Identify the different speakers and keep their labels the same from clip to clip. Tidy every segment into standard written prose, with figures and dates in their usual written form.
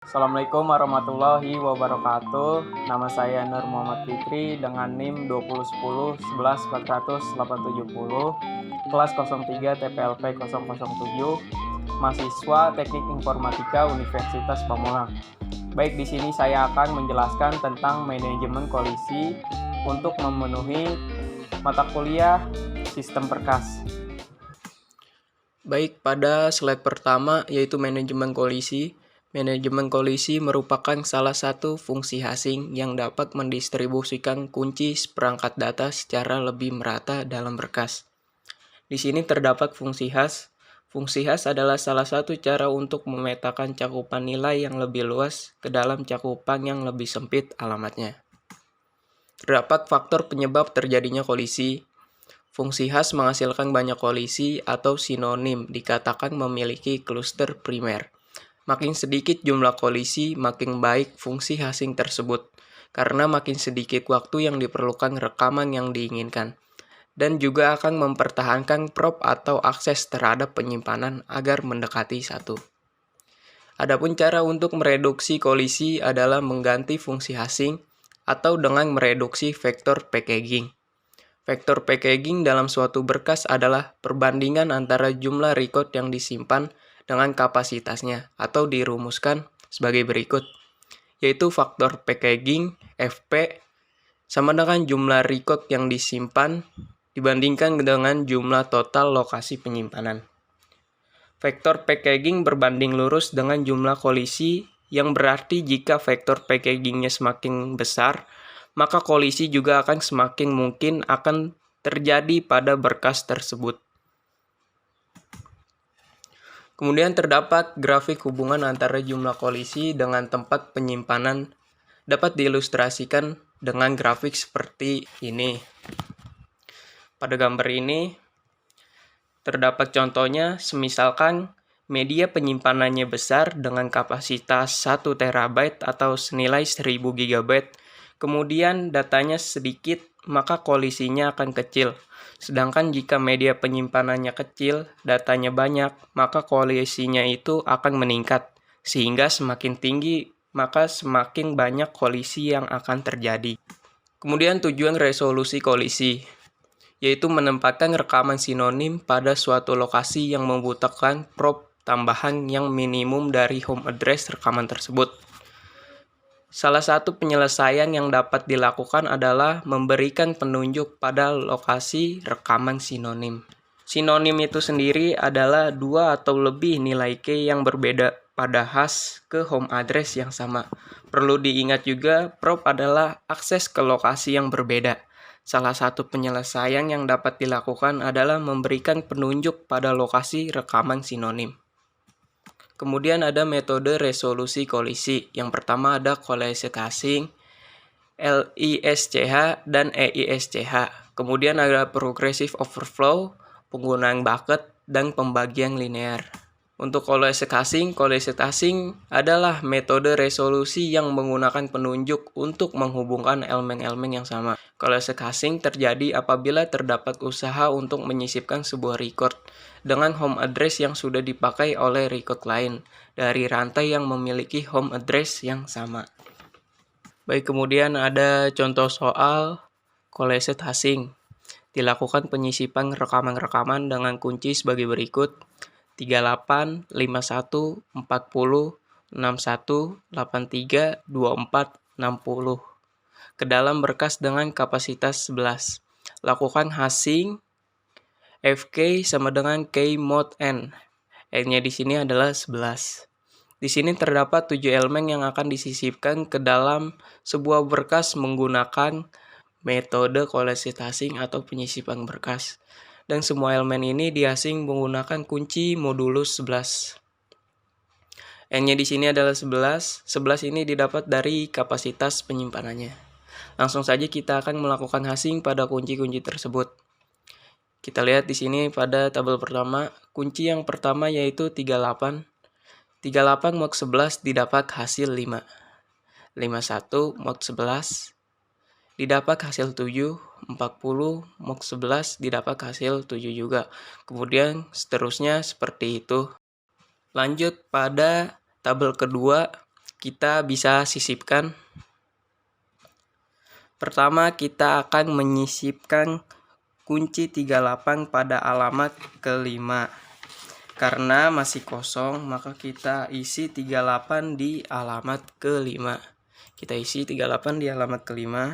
Speaker 1: Assalamualaikum warahmatullahi wabarakatuh. Nama saya Nur Muhammad Fikri dengan NIM 2010 11 400 870, kelas 03 TPLP 007, mahasiswa Teknik Informatika Universitas Pamulang. Baik, di sini saya akan menjelaskan tentang manajemen kolisi untuk memenuhi mata kuliah sistem berkas. Baik, pada slide pertama yaitu manajemen kolisi. Manajemen kolisi merupakan salah satu fungsi hasing yang dapat mendistribusikan kunci perangkat data secara lebih merata dalam berkas. Di sini terdapat fungsi khas. Fungsi khas adalah salah satu cara untuk memetakan cakupan nilai yang lebih luas ke dalam cakupan yang lebih sempit alamatnya. Terdapat faktor penyebab terjadinya kolisi. Fungsi khas menghasilkan banyak kolisi atau sinonim dikatakan memiliki kluster primer. Makin sedikit jumlah kolisi, makin baik fungsi hasing tersebut, karena makin sedikit waktu yang diperlukan rekaman yang diinginkan, dan juga akan mempertahankan prop atau akses terhadap penyimpanan agar mendekati satu. Adapun cara untuk mereduksi kolisi adalah mengganti fungsi hasing atau dengan mereduksi vektor packaging. Vektor packaging dalam suatu berkas adalah perbandingan antara jumlah record yang disimpan dengan kapasitasnya atau dirumuskan sebagai berikut, yaitu faktor packaging FP sama dengan jumlah record yang disimpan dibandingkan dengan jumlah total lokasi penyimpanan. Vektor packaging berbanding lurus dengan jumlah kolisi, yang berarti jika vektor packagingnya semakin besar, maka kolisi juga akan semakin mungkin akan terjadi pada berkas tersebut. Kemudian terdapat grafik hubungan antara jumlah kolisi dengan tempat penyimpanan dapat diilustrasikan dengan grafik seperti ini. Pada gambar ini terdapat contohnya, semisalkan media penyimpanannya besar dengan kapasitas 1 TB atau senilai 1000 GB, kemudian datanya sedikit, maka kolisinya akan kecil. Sedangkan jika media penyimpanannya kecil, datanya banyak, maka kolisinya itu akan meningkat. Sehingga semakin tinggi, maka semakin banyak kolisi yang akan terjadi. Kemudian tujuan resolusi kolisi, yaitu menempatkan rekaman sinonim pada suatu lokasi yang membutuhkan prop tambahan yang minimum dari home address rekaman tersebut. Salah satu penyelesaian yang dapat dilakukan adalah memberikan penunjuk pada lokasi rekaman sinonim. Sinonim itu sendiri adalah 2 atau lebih nilai key yang berbeda pada hash ke home address yang sama. Perlu diingat juga, prop adalah akses ke lokasi yang berbeda. Salah satu penyelesaian yang dapat dilakukan adalah memberikan penunjuk pada lokasi rekaman sinonim. Kemudian ada metode resolusi kolisi. Yang pertama ada collation casing, LISCH, dan EISCH. Kemudian ada progressive overflow, penggunaan bucket, dan pembagian linear. Untuk collation casing adalah metode resolusi yang menggunakan penunjuk untuk menghubungkan elemen-elemen yang sama. Collation casing terjadi apabila terdapat usaha untuk menyisipkan sebuah record dengan home address yang sudah dipakai oleh record lain dari rantai yang memiliki home address yang sama. Baik, kemudian ada contoh soal collation casing. Dilakukan penyisipan rekaman-rekaman dengan kunci sebagai berikut: 38, 51, 40, 61, 83, 24, 60 ke dalam berkas dengan kapasitas 11. Lakukan hashing FK sama dengan K mod N. N-nya di sini adalah 11. Di sini terdapat 7 elemen yang akan disisipkan ke dalam sebuah berkas menggunakan metode collation casing atau penyisipan berkas. Dan semua elemen ini dihasing menggunakan kunci modulus 11. N-nya di sini adalah 11. 11 ini didapat dari kapasitas penyimpanannya. Langsung saja kita akan melakukan hashing pada kunci-kunci tersebut. Kita lihat di sini pada tabel pertama, kunci yang pertama yaitu 38. 38 mod 11 didapat hasil 5. 51 mod 11 didapat hasil 7. 40 mod 11 didapat hasil 7 juga. Kemudian seterusnya seperti itu. Lanjut pada tabel kedua, kita bisa sisipkan. Pertama, kita akan menyisipkan kunci 38 pada alamat kelima. Karena masih kosong, maka kita isi 38 di alamat kelima. Kita isi 38 di alamat kelima.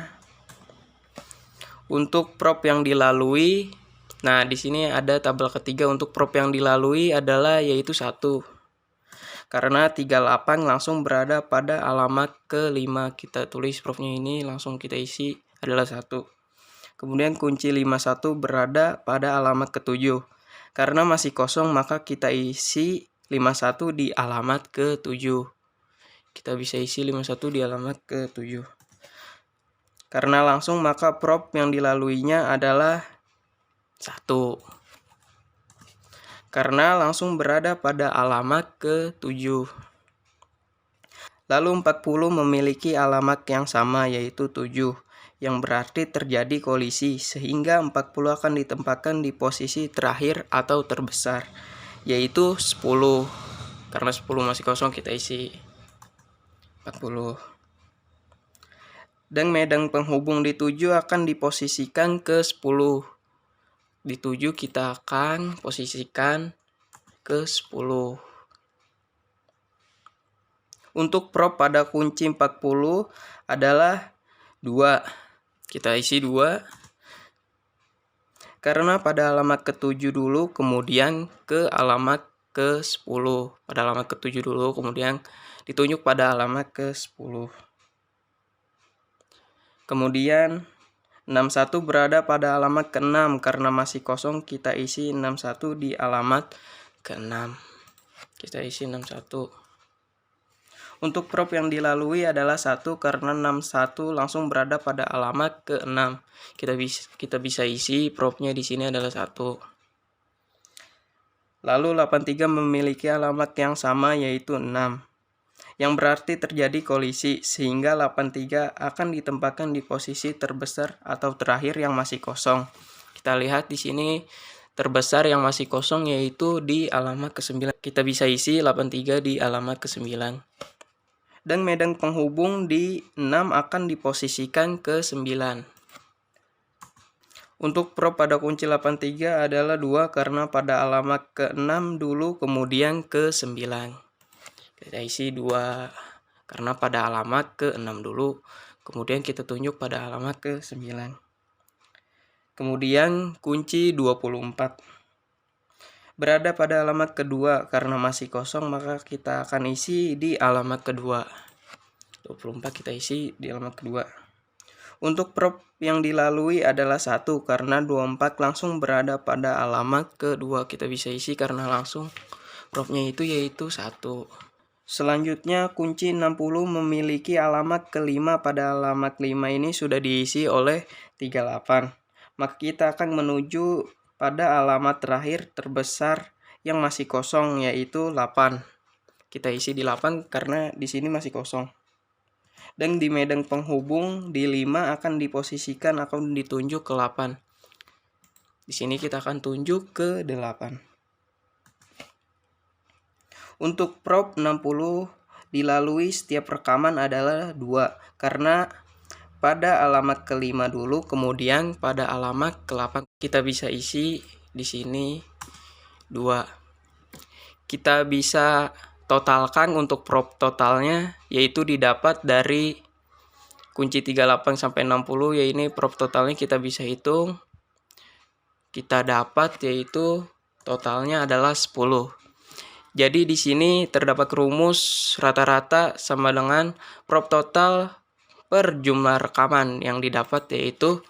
Speaker 1: Untuk prop yang dilalui, nah di sini ada tabel ketiga. Untuk prop yang dilalui adalah yaitu 1. Karena 38 langsung berada pada alamat kelima. Kita tulis propnya ini, langsung kita isi adalah 1. Kemudian kunci 51 berada pada alamat ke-7. Karena masih kosong, maka kita isi 51 di alamat ke-7. Kita bisa isi 51 di alamat ke-7. Karena langsung, maka prop yang dilaluinya adalah 1. Karena langsung berada pada alamat ke-7. Lalu 40 memiliki alamat yang sama, yaitu 7. Yang berarti terjadi kolisi, sehingga 40 akan ditempatkan di posisi terakhir atau terbesar, yaitu 10. Karena 10 masih kosong, kita isi 40. Dan medan penghubung di 7 akan diposisikan ke 10. Di 7 kita akan posisikan ke 10. Untuk prop pada kunci 40 adalah 2. Kita isi 2. Karena pada alamat ke-7 dulu, kemudian ke alamat ke-10. Pada alamat ke-7 dulu, kemudian ditunjuk pada alamat ke-10. Kemudian 61 berada pada alamat ke-6. Karena masih kosong, kita isi 61 di alamat ke-6. Kita isi 61. Untuk prop yang dilalui adalah 1, karena 61 langsung berada pada alamat ke-6. Kita bisa isi propnya di sini adalah 1. Lalu 83 memiliki alamat yang sama, yaitu 6. Yang berarti terjadi kolisi, sehingga 83 akan ditempatkan di posisi terbesar atau terakhir yang masih kosong. Kita lihat di sini terbesar yang masih kosong yaitu di alamat ke-9. Kita bisa isi 83 di alamat ke-9. Dan medan penghubung di 6 akan diposisikan ke 9. Untuk prop pada kunci 83 adalah 2, karena pada alamat ke-6 dulu, kemudian ke 9. Kita isi 2, karena pada alamat ke-6 dulu, kemudian kita tunjuk pada alamat ke-9. Kemudian kunci 24 berada pada alamat kedua. Karena masih kosong, maka kita akan isi di alamat kedua. 24 kita isi di alamat kedua. Untuk prop yang dilalui adalah 1, karena 24 langsung berada pada alamat kedua. Kita bisa isi karena langsung propnya itu yaitu 1. Selanjutnya kunci 60 memiliki alamat kelima. Pada alamat 5 ini sudah diisi oleh 38. Maka kita akan menuju pada alamat terakhir terbesar yang masih kosong, yaitu 8. Kita isi di 8 karena di sini masih kosong. Dan di medan penghubung di 5 akan diposisikan atau ditunjuk ke 8. Di sini kita akan tunjuk ke 8. Untuk prop 60 dilalui setiap rekaman adalah 2, karena pada alamat kelima dulu, kemudian pada alamat ke-8. Kita bisa isi di sini 2. Kita bisa totalkan untuk prop totalnya, yaitu didapat dari kunci 38 sampai 60, yaitu prop totalnya kita bisa hitung. Kita dapat yaitu totalnya adalah 10. Jadi di sini terdapat rumus rata-rata sama dengan prop total per jumlah rekaman yang didapat, yaitu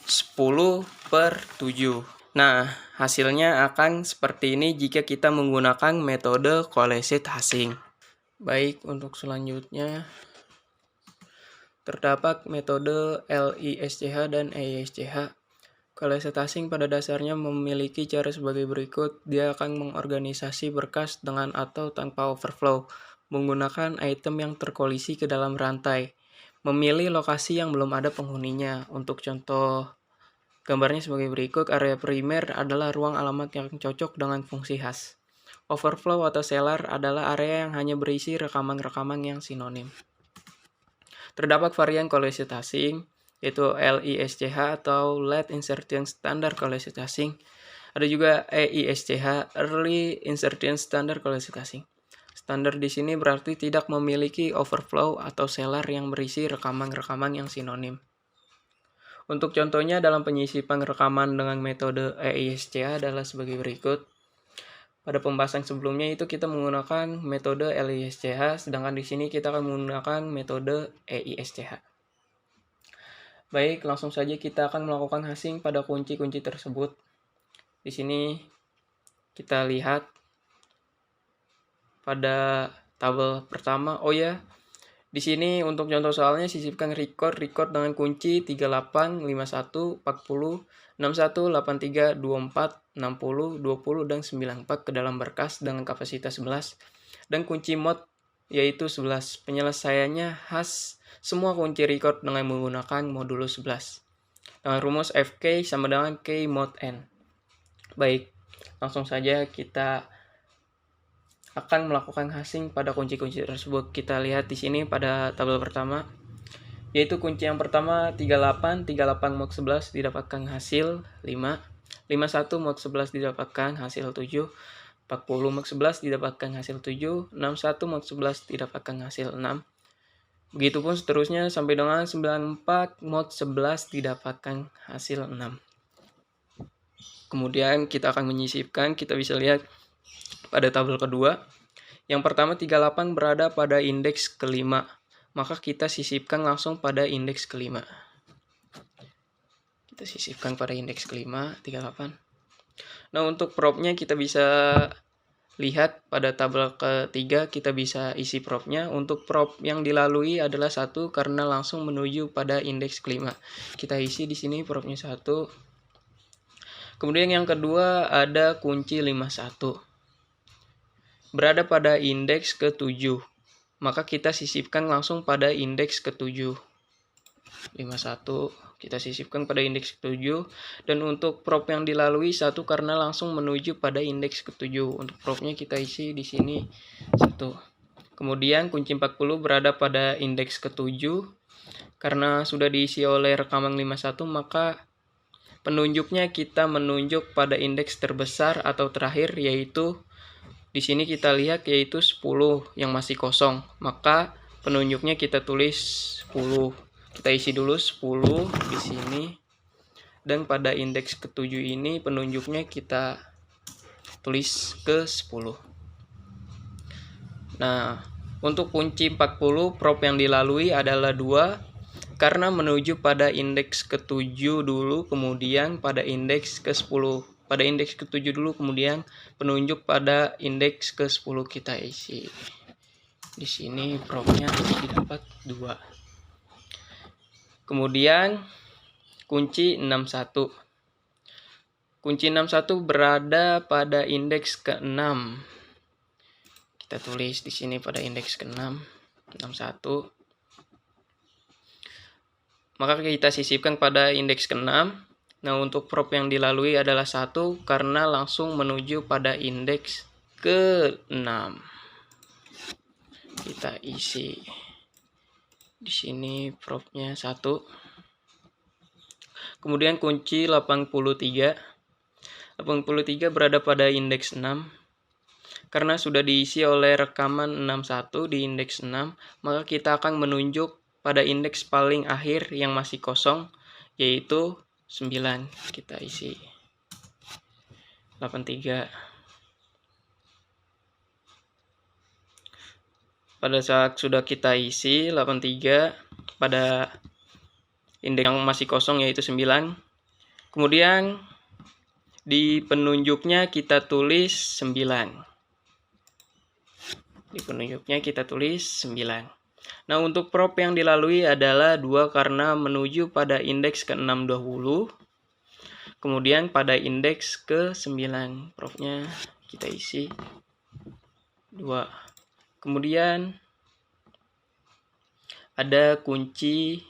Speaker 1: 10/7. Nah, hasilnya akan seperti ini jika kita menggunakan metode collage hashing. Baik, untuk selanjutnya terdapat metode LISCH dan EISCH. Collage hashing pada dasarnya memiliki cara sebagai berikut. Dia akan mengorganisasi berkas dengan atau tanpa overflow, menggunakan item yang terkolisi ke dalam rantai, memilih lokasi yang belum ada penghuninya. Untuk contoh gambarnya sebagai berikut. Area primer adalah ruang alamat yang cocok dengan fungsi hash. Overflow atau cellar adalah area yang hanya berisi rekaman-rekaman yang sinonim. Terdapat varian collage hashing, yaitu LISCH atau Late Insertion Standard Collage Hashing. Ada juga EISCH, Early Insertion Standard Collage Hashing. Standar di sini berarti tidak memiliki overflow atau cellar yang berisi rekaman-rekaman yang sinonim. Untuk contohnya dalam penyisipan rekaman dengan metode EISCH adalah sebagai berikut. Pada pembahasan sebelumnya itu kita menggunakan metode LISCH, sedangkan di sini kita akan menggunakan metode EISCH. Baik, langsung saja kita akan melakukan hashing pada kunci-kunci tersebut. Di sini kita lihat pada tabel pertama. Oh ya, di sini untuk contoh soalnya sisipkan record dengan kunci 38, 51, 40, 61, 83, 24, 60, 20, dan 94 ke dalam berkas dengan kapasitas 11. Dan kunci mod yaitu 11. Penyelesaiannya hash semua kunci record dengan menggunakan modulus 11. Dengan rumus Fk sama dengan K mod N. Baik, langsung saja kita akan melakukan hashing pada kunci-kunci tersebut. Kita lihat di sini pada tabel pertama, yaitu kunci yang pertama 38 mod 11 didapatkan hasil 5, 51 mod 11 didapatkan hasil 7, 40 mod 11 didapatkan hasil 7, 61 mod 11 didapatkan hasil 6. Begitupun seterusnya sampai dengan 94 mod 11 didapatkan hasil 6. Kemudian kita akan menyisipkan, kita bisa lihat pada tabel kedua. Yang pertama 38 berada pada indeks kelima, maka kita sisipkan langsung pada indeks kelima. Kita sisipkan pada indeks kelima 38. Nah, untuk propnya kita bisa lihat pada tabel ketiga, kita bisa isi propnya. Untuk prop yang dilalui adalah 1 karena langsung menuju pada indeks kelima. Kita isi di sini propnya 1. Kemudian yang kedua ada kunci 51. Berada pada indeks ke-7. Maka kita sisipkan langsung pada indeks ke-7. 51 kita sisipkan pada indeks ke-7. Dan untuk prop yang dilalui 1 karena langsung menuju pada indeks ke-7. Untuk propnya kita isi di sini 1. Kemudian kunci 40 berada pada indeks ke-7. Karena sudah diisi oleh rekaman 51, maka penunjuknya kita menunjuk pada indeks terbesar atau terakhir, yaitu di sini kita lihat yaitu 10 yang masih kosong. Maka penunjuknya kita tulis 10. Kita isi dulu 10 di sini. Dan pada indeks ke-7 ini penunjuknya kita tulis ke 10. Nah, untuk kunci 40 prop yang dilalui adalah 2 karena menuju pada indeks ke-7 dulu, kemudian pada indeks ke-10. Pada indeks ke-7 dulu, kemudian penunjuk pada indeks ke-10 kita isi. Di sini propnya didapat 2. Kemudian kunci 61. Kunci 61 berada pada indeks ke-6. Kita tulis di sini pada indeks ke-6, 61. Maka kita sisipkan pada indeks ke-6. Nah, untuk prop yang dilalui adalah 1 karena langsung menuju pada indeks ke-6. Kita isi di sini propnya 1. Kemudian kunci 83. 83 berada pada indeks 6. Karena sudah diisi oleh rekaman 61 di indeks 6, maka kita akan menunjuk pada indeks paling akhir yang masih kosong, yaitu 9. Kita isi 83. Pada saat sudah kita isi 83 pada indeks yang masih kosong yaitu 9. Kemudian di penunjuknya kita tulis 9. Di penunjuknya kita tulis 9. Nah, untuk prop yang dilalui adalah 2 karena menuju pada indeks ke-6 dahulu. Kemudian pada indeks ke-9 propnya kita isi 2. Kemudian ada kunci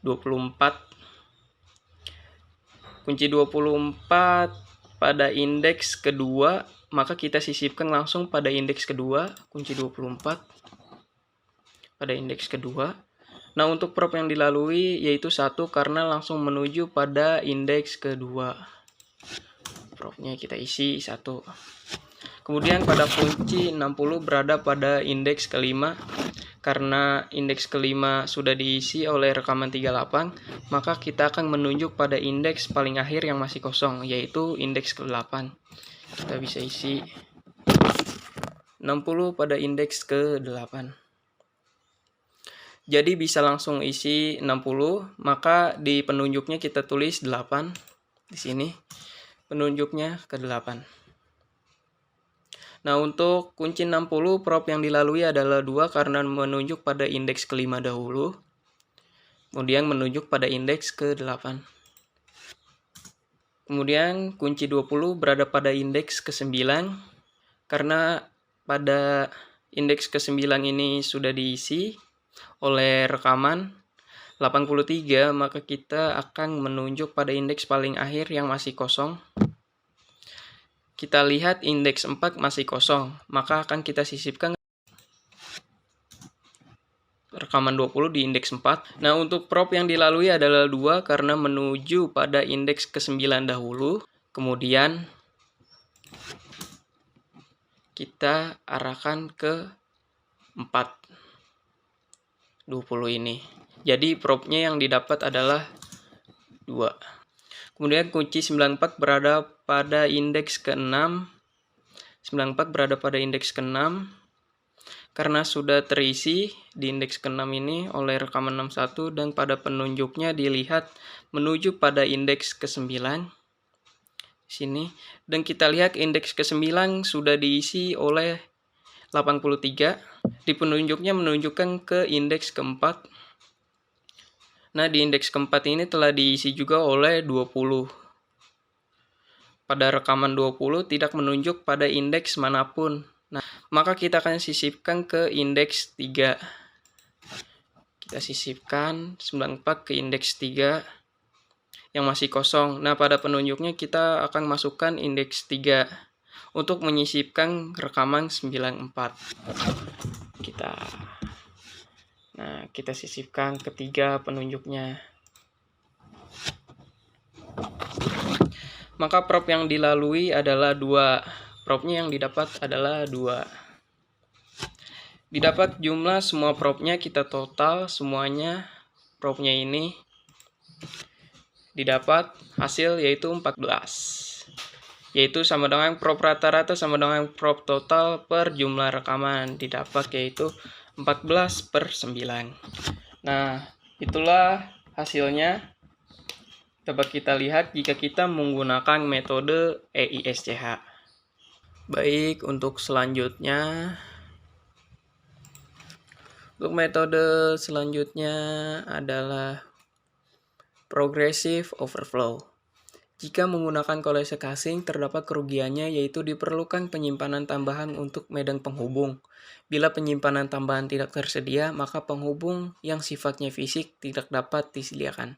Speaker 1: 24. Kunci 24 pada indeks kedua maka kita sisipkan langsung pada indeks kedua, kunci 24 pada indeks kedua. Nah, untuk prop yang dilalui yaitu 1 karena langsung menuju pada indeks kedua. Propnya kita isi 1. Kemudian pada kunci 60 berada pada indeks kelima. Karena indeks kelima sudah diisi oleh rekaman 38, maka kita akan menunjuk pada indeks paling akhir yang masih kosong, yaitu indeks ke-8. Kita bisa isi 60 pada indeks ke-8. Jadi bisa langsung isi 60, maka di penunjuknya kita tulis 8 di sini. Penunjuknya ke-8. Nah, untuk kunci 60 prop yang dilalui adalah 2 karena menunjuk pada indeks kelima dahulu. Kemudian menunjuk pada indeks ke-8. Kemudian kunci 20 berada pada indeks ke-9 karena pada indeks ke-9 ini sudah diisi oleh rekaman 83, maka kita akan menunjuk pada indeks paling akhir yang masih kosong. Kita lihat indeks 4 masih kosong, maka akan kita sisipkan rekaman 20 di indeks 4. Nah, untuk prop yang dilalui adalah 2 karena menuju pada indeks ke-9 dahulu. Kemudian kita arahkan ke 4. 20 ini. Jadi propnya yang didapat adalah 2. Kemudian kunci 94 berada pada indeks ke-6. 94 berada pada indeks ke-6 karena sudah terisi di indeks ke-6 ini oleh rekaman 61 dan pada penunjuknya dilihat menuju pada indeks ke-9 sini, dan kita lihat indeks ke-9 sudah diisi oleh 83. Di penunjuknya menunjukkan ke indeks ke-4. Nah, di indeks ke-4 ini telah diisi juga oleh 20. Pada rekaman 20 tidak menunjuk pada indeks manapun. Nah, maka kita akan sisipkan ke indeks 3. Kita sisipkan 94 ke indeks 3 yang masih kosong. Nah, pada penunjuknya kita akan masukkan indeks 3 untuk menyisipkan rekaman 94. Kita sisipkan ketiga penunjuknya. Maka prop yang dilalui adalah 2. Propnya yang didapat adalah 2. Didapat jumlah semua propnya, kita total semuanya propnya ini. Didapat hasil yaitu 14. Yaitu sama dengan prop rata-rata sama dengan prop total per jumlah rekaman. Didapat yaitu 14/9. Nah, itulah hasilnya. Coba kita lihat jika kita menggunakan metode EISCH. Baik, untuk selanjutnya. Untuk metode selanjutnya adalah progressive overflow. Jika menggunakan kolase casing, terdapat kerugiannya yaitu diperlukan penyimpanan tambahan untuk medan penghubung. Bila penyimpanan tambahan tidak tersedia, maka penghubung yang sifatnya fisik tidak dapat disediakan.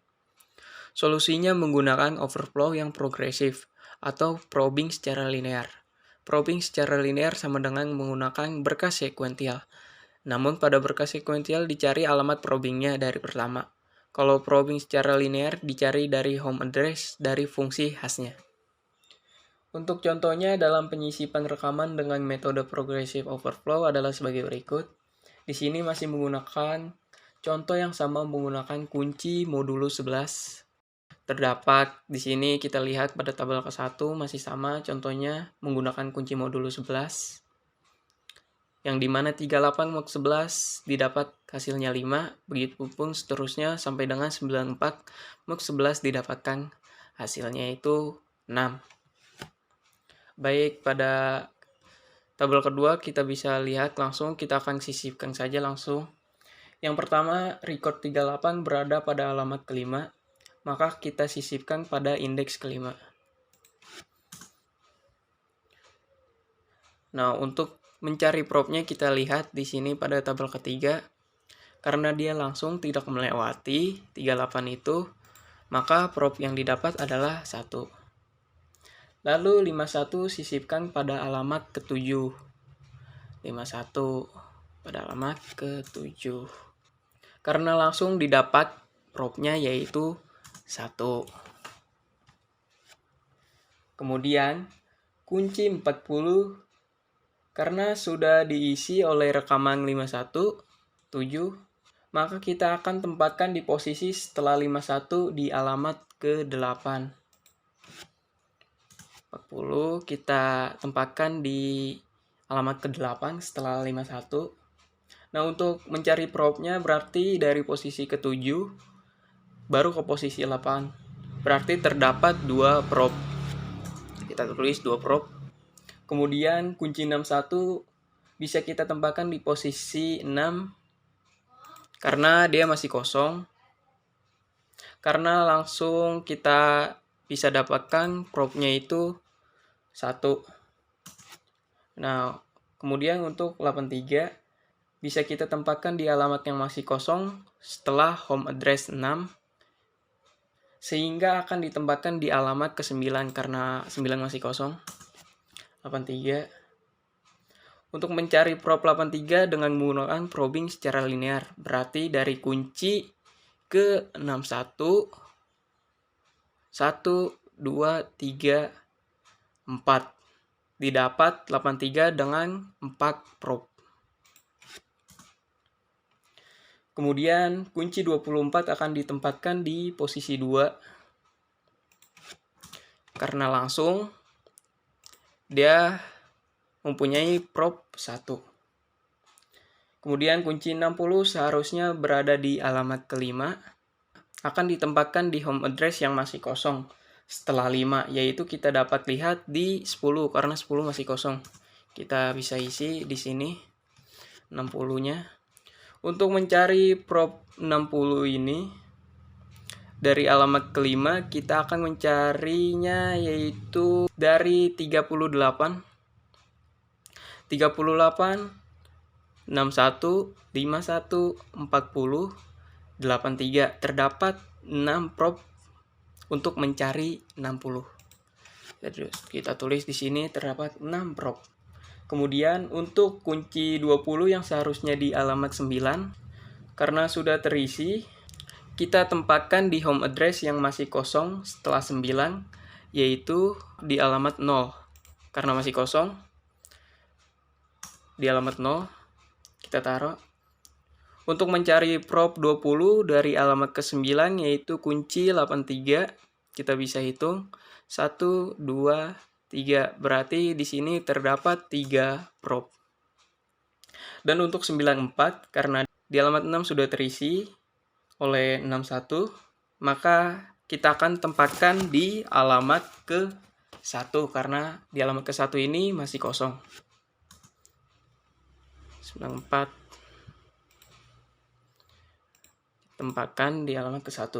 Speaker 1: Solusinya menggunakan overflow yang progresif atau probing secara linear. Probing secara linear sama dengan menggunakan berkas sekuensial. Namun pada berkas sekuensial dicari alamat probingnya dari pertama. Kalau probing secara linear dicari dari home address dari fungsi khasnya. Untuk contohnya dalam penyisipan rekaman dengan metode progressive overflow adalah sebagai berikut. Di sini masih menggunakan contoh yang sama menggunakan kunci modulus 11. Terdapat di sini kita lihat pada tabel ke-1 masih sama contohnya menggunakan kunci modulus 11. Yang dimana 38 mod 11 didapat hasilnya 5, begitu pun seterusnya sampai dengan 94 mod 11 didapatkan hasilnya itu 6. Baik, pada tabel kedua kita bisa lihat langsung, kita akan sisipkan saja langsung. Yang pertama, record 38 berada pada alamat kelima, maka kita sisipkan pada indeks kelima. Nah, untuk mencari propnya kita lihat di sini pada tabel ketiga. Karena dia langsung tidak melewati 38 itu, maka prop yang didapat adalah 1. Lalu 51 sisipkan pada alamat ke-7. 51 pada alamat ke-7. Karena langsung didapat propnya yaitu 1. Kemudian kunci 40 karena sudah diisi oleh rekaman 51, 7, maka kita akan tempatkan di posisi setelah 51 di alamat ke-8. 40 kita tempatkan di alamat ke-8 setelah 51. Nah, untuk mencari propnya berarti dari posisi ke-7 baru ke posisi 8. Berarti terdapat 2 prop. Kita tulis 2 prop. Kemudian kunci 61 bisa kita tempatkan di posisi 6 karena dia masih kosong. Karena langsung kita bisa dapatkan propnya itu 1. Nah, kemudian untuk 83 bisa kita tempatkan di alamat yang masih kosong setelah home address 6, sehingga akan ditempatkan di alamat ke-9 karena 9 masih kosong. 83. Untuk mencari prop 83 dengan menggunakan probing secara linear, berarti dari kunci ke 61, 1, 2, 3, 4. Didapat 83 dengan 4 prop. Kemudian kunci 24 akan ditempatkan di posisi 2 karena langsung dia mempunyai prop 1. Kemudian kunci 60 seharusnya berada di alamat ke-5, akan ditempatkan di home address yang masih kosong setelah 5, yaitu kita dapat lihat di 10 karena 10 masih kosong. Kita bisa isi di sini 60-nya. Untuk mencari prop 60 ini dari alamat ke-5 kita akan mencarinya yaitu dari 38, 61, 61, 51, 40, 83. Terdapat 6 prop untuk mencari 60. Jadi kita tulis di sini terdapat 6 prop. Kemudian untuk kunci 20 yang seharusnya di alamat 9 karena sudah terisi, kita tempatkan di home address yang masih kosong setelah 9, yaitu di alamat 0. Karena masih kosong, di alamat 0 kita taruh. Untuk mencari prop 20 dari alamat ke-9 yaitu kunci 83, kita bisa hitung 1, 2, 3. Berarti di sini terdapat 3 prop. Dan untuk 94 karena di alamat 6 sudah terisi oleh 61, maka kita akan tempatkan di alamat ke-1 karena di alamat ke-1 ini masih kosong. 94 tempatkan di alamat ke-1.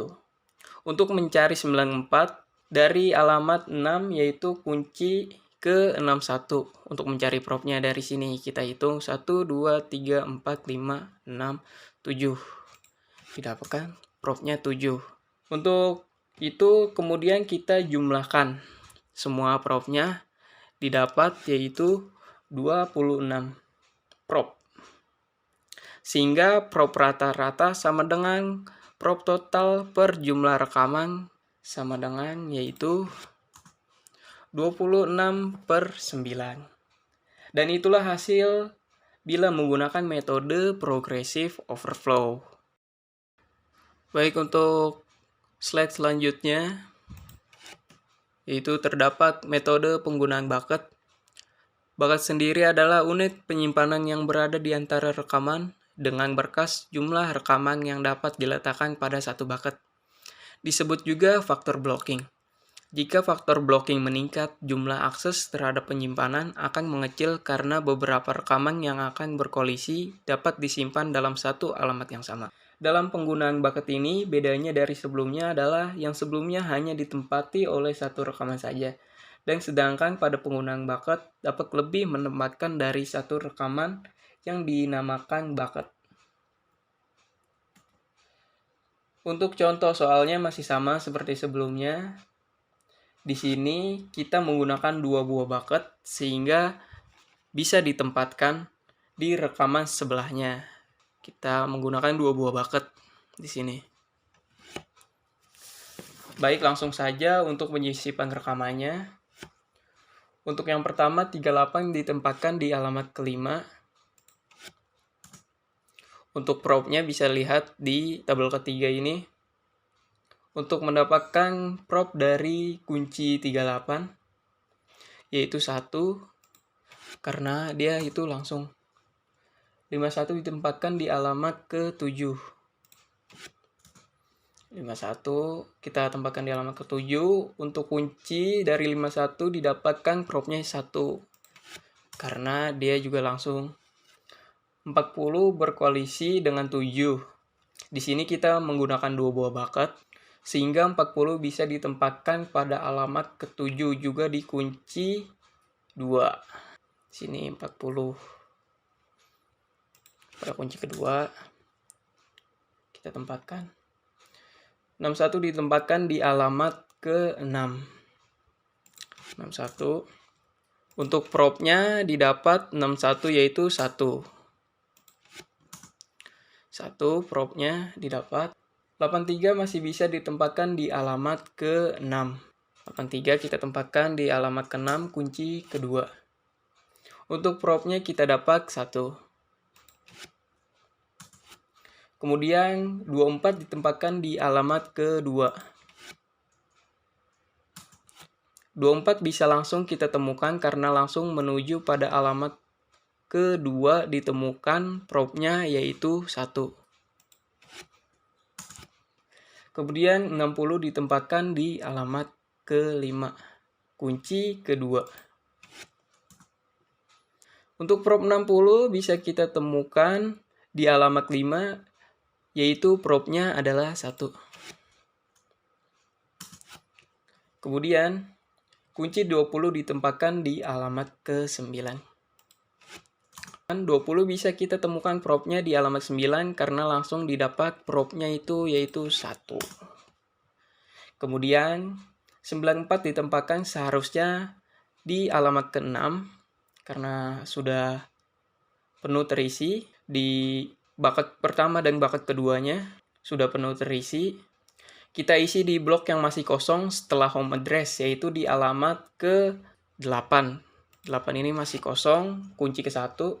Speaker 1: Untuk mencari 94 dari alamat 6 yaitu kunci ke-61. Untuk mencari propnya dari sini kita hitung 1, 2, 3, 4, 5, 6, 7. Didapatkan propnya 7. Untuk itu kemudian kita jumlahkan semua propnya, didapat yaitu 26 prop. Sehingga prop rata-rata sama dengan prop total per jumlah rekaman sama dengan yaitu 26/9. Dan itulah hasil bila menggunakan metode progressive overflow. Baik, untuk slide selanjutnya yaitu terdapat metode penggunaan bucket. Bucket sendiri adalah unit penyimpanan yang berada di antara rekaman dengan berkas jumlah rekaman yang dapat diletakkan pada satu bucket. Disebut juga faktor blocking. Jika faktor blocking meningkat, jumlah akses terhadap penyimpanan akan mengecil karena beberapa rekaman yang akan berkolisi dapat disimpan dalam satu alamat yang sama. Dalam penggunaan bucket ini, bedanya dari sebelumnya adalah yang sebelumnya hanya ditempati oleh satu rekaman saja. Dan sedangkan pada penggunaan bucket dapat lebih menempatkan dari satu rekaman yang dinamakan bucket. Untuk contoh soalnya masih sama seperti sebelumnya. Di sini kita menggunakan 2 buah bucket sehingga bisa ditempatkan di rekaman sebelahnya. Kita menggunakan 2 buah bucket di sini. Baik, langsung saja untuk penyisipan rekamannya. Untuk yang pertama, 38 ditempatkan di alamat kelima. Untuk propnya bisa lihat di tabel ketiga ini. Untuk mendapatkan prop dari kunci 38, yaitu 1, karena dia itu langsung 51 ditempatkan di alamat ke-7. 51 kita tempatkan di alamat ke-7. Untuk kunci dari 51 didapatkan propnya 1, karena dia juga langsung 40 berkoalisi dengan 7. Di sini kita menggunakan 2 buah bucket, sehingga 40 bisa ditempatkan pada alamat ke-7 juga di kunci 2. Sini 40 pada kunci kedua kita tempatkan. 61 ditempatkan di alamat ke-6. 61. Untuk propnya didapat 61 yaitu 1. 1 propnya didapat. 83 masih bisa ditempatkan di alamat ke-6. 83 kita tempatkan di alamat ke-6 kunci kedua. Untuk propnya kita dapat 1. Kemudian 24 ditempatkan di alamat ke-2. 24 bisa langsung kita temukan karena langsung menuju pada alamat kedua ditemukan propnya yaitu 1. Kemudian 60 ditempatkan di alamat ke-5, kunci kedua. Untuk prop 60 bisa kita temukan di alamat 5, yaitu propnya adalah 1. Kemudian kunci 20 ditempatkan di alamat ke-9. 20 bisa kita temukan propnya di alamat 9 karena langsung didapat propnya itu yaitu 1. Kemudian 94 ditempatkan seharusnya di alamat ke-6 karena sudah penuh terisi. Di bucket pertama dan bucket keduanya sudah penuh terisi. Kita isi di blok yang masih kosong setelah home address, yaitu di alamat ke-8. 8 ini masih kosong, kunci ke-1.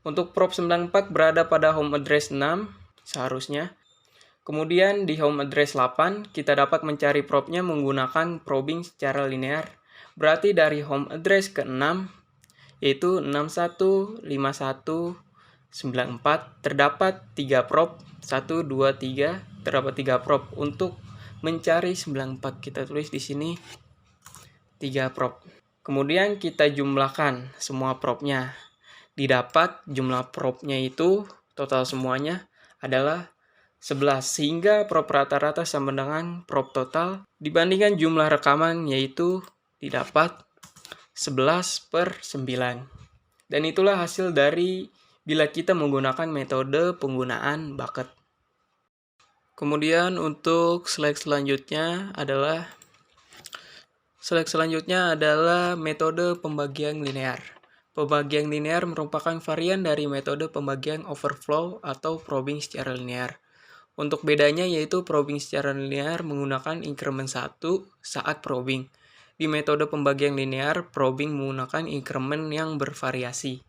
Speaker 1: Untuk prop 94 berada pada home address 6 seharusnya. Kemudian di home address 8 kita dapat mencari propnya menggunakan probing secara linear. Berarti dari home address ke-6 yaitu 61, 51, 94 terdapat 3 prop. 1, 2, 3 terdapat 3 prop. Untuk mencari 94 kita tulis di sini 3 prop. Kemudian kita jumlahkan semua propnya. Didapat jumlah propnya itu total semuanya adalah 11, sehingga prop rata-rata sama dengan prop total dibandingkan jumlah rekaman, yaitu didapat 11/9. Dan itulah hasil dari bila kita menggunakan metode penggunaan bucket. Kemudian untuk slide selanjutnya adalah metode pembagian linear. Pembagian linear merupakan varian dari metode pembagian overflow atau probing secara linear. Untuk bedanya yaitu probing secara linear menggunakan increment 1 saat probing. Di metode pembagian linear, probing menggunakan increment yang bervariasi.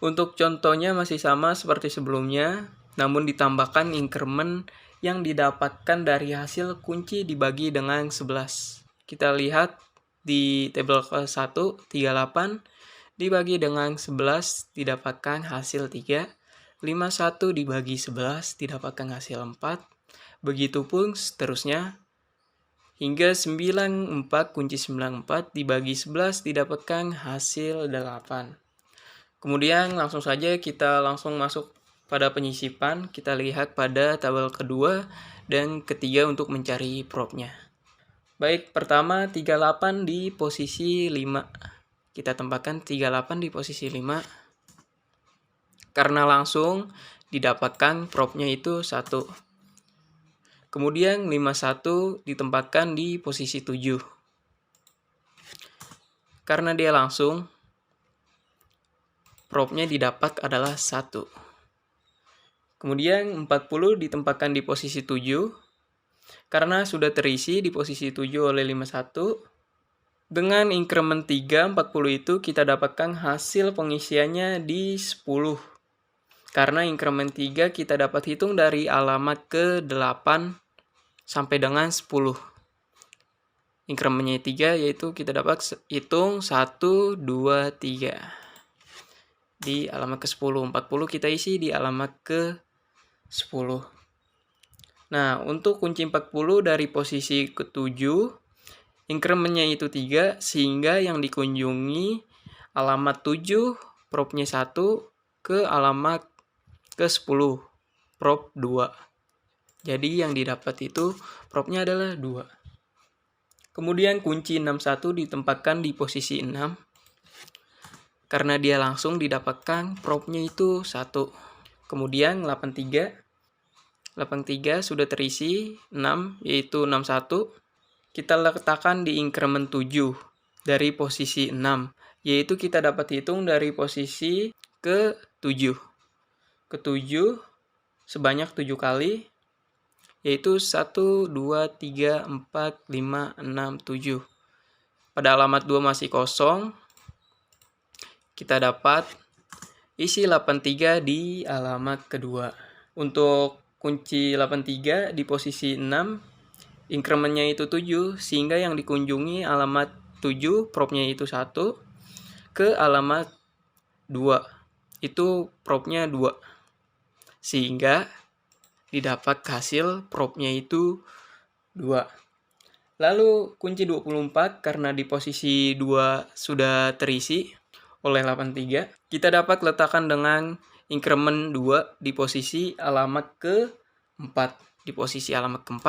Speaker 1: Untuk contohnya masih sama seperti sebelumnya, namun ditambahkan increment yang didapatkan dari hasil kunci dibagi dengan 11. Kita lihat di tabel ke-1, 38 dibagi dengan 11 didapatkan hasil 3. 51 dibagi 11 didapatkan hasil 4. Begitupun seterusnya. Hingga 94 kunci 94 dibagi 11 didapatkan hasil 8. Kemudian langsung saja kita langsung masuk pada penyisipan. Kita lihat pada tabel kedua dan ketiga untuk mencari propnya. Baik, pertama 38 di posisi 5. Kita tempatkan 38 di posisi 5. Karena langsung didapatkan propnya itu 1. Kemudian 51 ditempatkan di posisi 7. Karena dia langsung, propnya didapat adalah 1. Kemudian 40 ditempatkan di posisi 7. Karena sudah terisi di posisi 7 oleh 51. Dengan increment 3, 40 itu kita dapatkan hasil pengisiannya di 10. Karena increment 3 kita dapat hitung dari alamat ke-8 sampai dengan 10. Incrementnya 3 yaitu kita dapat hitung 1, 2, 3. Di alamat ke-10. 40 kita isi di alamat ke-10. Nah, untuk kunci 40 dari posisi ke-7, incrementnya itu 3, sehingga yang dikunjungi alamat 7, propnya 1, ke alamat ke-10, prop 2. Jadi yang didapat itu propnya adalah 2. Kemudian kunci 61 ditempatkan di posisi 6. Karena dia langsung didapatkan propnya itu 1. Kemudian 83 sudah terisi 6, yaitu 61. Kita letakkan di increment 7 dari posisi 6, yaitu kita dapat hitung dari posisi ke-7. Ke-7 sebanyak 7 kali, yaitu 1, 2, 3, 4, 5, 6, 7. Pada alamat 2 masih kosong, kita dapat isi 83 di alamat kedua. Untuk kunci 83 di posisi 6, incrementnya itu 7, sehingga yang dikunjungi alamat 7, propnya itu 1, ke alamat 2, itu propnya 2. Sehingga didapat hasil propnya itu 2. Lalu kunci 24, karena di posisi 2 sudah terisi oleh 83, kita dapat letakkan dengan increment 2 di posisi alamat ke-4. Di posisi alamat ke-4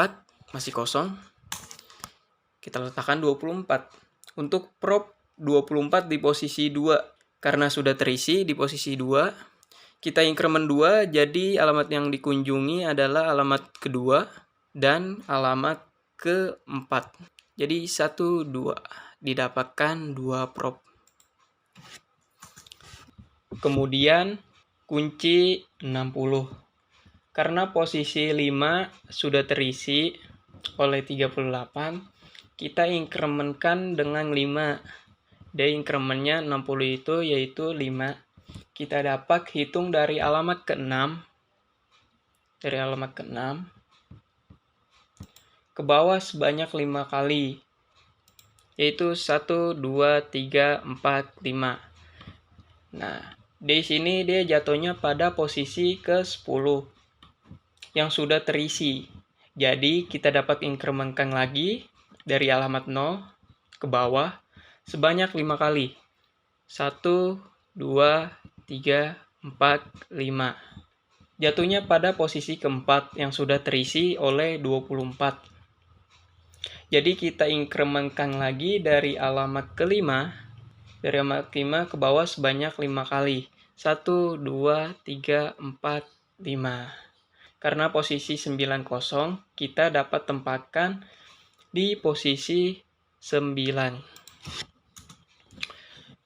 Speaker 1: masih kosong, kita letakkan 24. Untuk prop 24 di posisi 2, karena sudah terisi di posisi 2, kita increment 2, jadi alamat yang dikunjungi adalah alamat kedua dan alamat ke-4. Jadi 1, 2, didapatkan 2 prop. Kemudian kunci 60. Karena posisi 5 sudah terisi oleh 38, kita incrementkan dengan 5. Dari incrementnya 60 itu yaitu 5. Kita dapat hitung dari alamat ke-6. Dari alamat ke-6 ke bawah sebanyak 5 kali. Yaitu 1, 2, 3, 4, 5. Nah, di sini dia jatuhnya pada posisi ke-10 yang sudah terisi. Jadi kita dapat incrementkan lagi dari alamat 0 ke bawah sebanyak 5 kali. 1, 2, 3, 4, 5. Jatuhnya pada posisi keempat yang sudah terisi oleh 24. Jadi kita incrementkan lagi dari alamat kelima. Dari alamat kelima ke bawah sebanyak 5 kali. 1, 2, 3, 4, 5. Karena posisi 9 kosong, kita dapat tempatkan di posisi 9.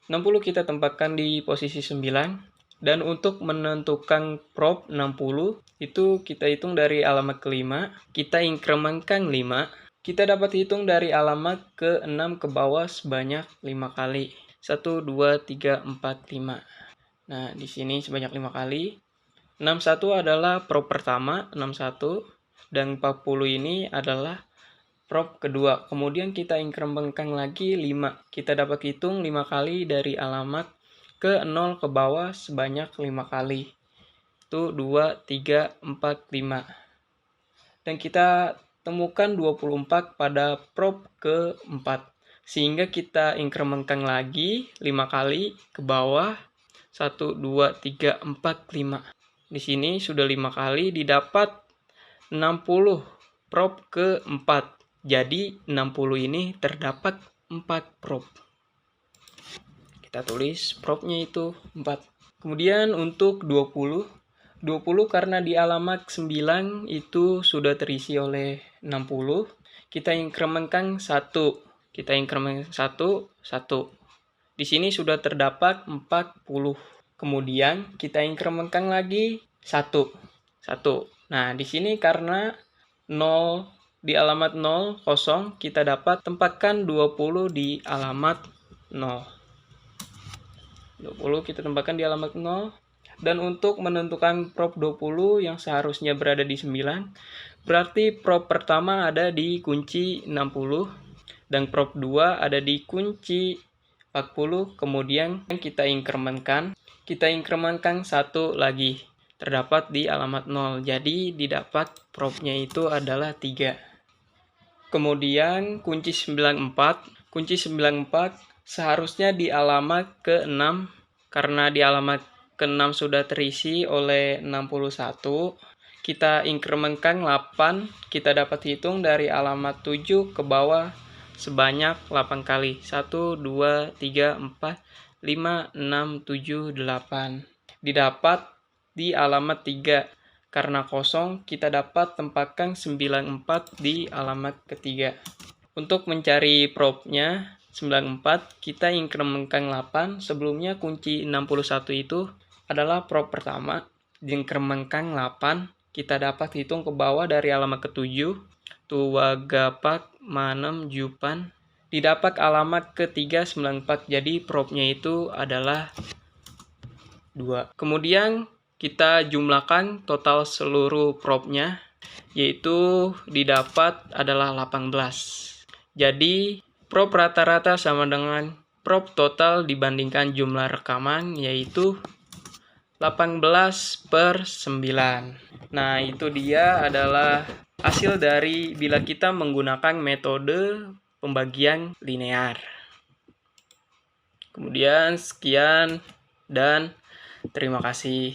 Speaker 1: 60 kita tempatkan di posisi 9. Dan untuk menentukan prop 60, itu kita hitung dari alamat kelima. Kita incrementkan 5. Kita dapat hitung dari alamat ke-6 ke bawah sebanyak 5 kali. 1, 2, 3, 4, 5. Nah, di sini sebanyak 5 kali. 61 adalah prop pertama, 61. Dan 40 ini adalah prop kedua. Kemudian kita incrementkan lagi 5. Kita dapat hitung 5 kali dari alamat ke-0 ke bawah sebanyak 5 kali. Itu 2, 3, 4, 5. Dan kita temukan 24 pada prop ke-4. Sehingga kita incrementkan lagi 5 kali ke bawah. 1, 2, 3, 4, 5. Di sini sudah 5 kali didapat 60 prop ke-4. Jadi 60 ini terdapat 4 prop. Kita tulis propnya itu 4. Kemudian untuk 20 20 karena di alamat 9 itu sudah terisi oleh 60. Kita incrementkan 1. Kita increment 1, 1. Di sini sudah terdapat 40. Kemudian kita incrementkan lagi 1. 1. Nah, di sini karena 0 di alamat 0 kosong, kita dapat tempatkan 20 di alamat 0. 20 kita tempatkan di alamat 0. Dan untuk menentukan prop 20 yang seharusnya berada di 9, berarti prop pertama ada di kunci 60 dan prop 2 ada di kunci 40. Kemudian kita incrementkan 1 lagi, terdapat di alamat 0. Jadi didapat propnya itu adalah 3. Kemudian kunci 94 seharusnya di alamat ke-6 karena di alamat ke-6 sudah terisi oleh 61. Kita incrementkan 8, kita dapat hitung dari alamat 7 ke bawah sebanyak 8 kali. 1, 2, 3, 4, 5, 6, 7, 8. Didapat di alamat 3. Karena kosong, kita dapat tempatkan 94 di alamat ketiga. Untuk mencari propnya 94, kita incrementkan 8. Sebelumnya kunci 61 itu adalah prop pertama. Incrementkan 8, kita dapat hitung ke bawah dari alamat ke-7. Tua gapak manem jupan. Didapat alamat ketiga 94, jadi propnya itu adalah 2. Kemudian kita jumlahkan total seluruh propnya, yaitu didapat adalah 18. Jadi prop rata-rata sama dengan prop total dibandingkan jumlah rekaman, yaitu 18/9. Nah, itu dia adalah hasil dari bila kita menggunakan metode pembagian linear. Kemudian sekian dan terima kasih.